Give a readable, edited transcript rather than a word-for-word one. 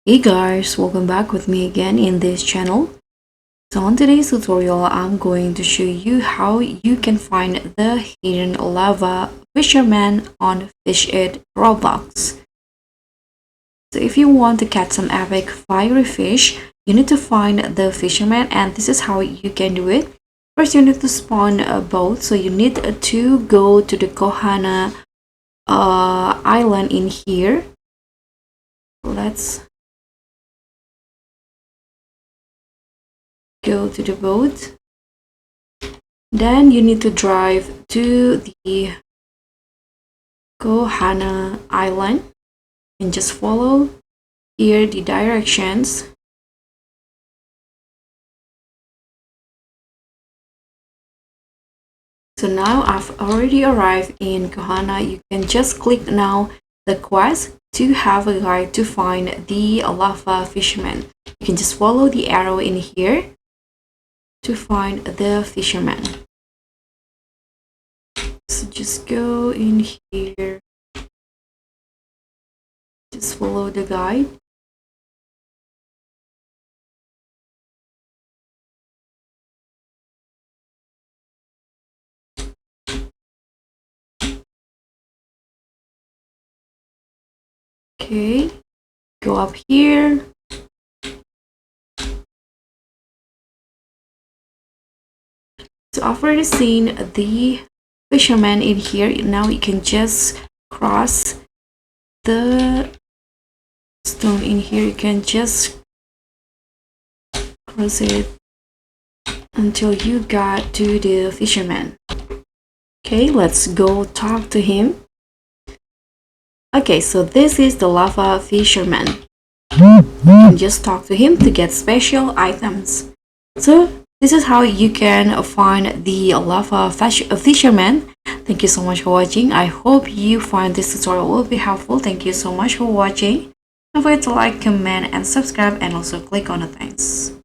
Hey guys, welcome back with me again in this channel. So on today's tutorial, I'm going to show you how you can find the hidden lava fisherman on Fish It Roblox. So if you want to catch some epic fiery fish, you need to find the fisherman, and this is how you can do it. First, you need to spawn a boat. So you need to go to the Kohana island in here. Let's go to the boat. Then you need to drive to the Kohana island and just follow here the directions. So now I've already arrived in Kohana. You can just click now the quest to have a guide to find the lava fisherman. You can just follow the arrow in here to find the fisherman. So just go in here, just follow the guide. Okay, go up here. So I've already seen the fisherman in here. Now you can just cross the stone in here. You can just cross it until you got to the fisherman. Okay, let's go talk to him. Okay, so this is the lava fisherman. You can just talk to him to get special items. So this is how you can find the lava fisherman. Thank you so much for watching. I hope you find this tutorial will be helpful. Thank you so much for watching. Don't forget to like, comment, and subscribe, and also click on the thanks.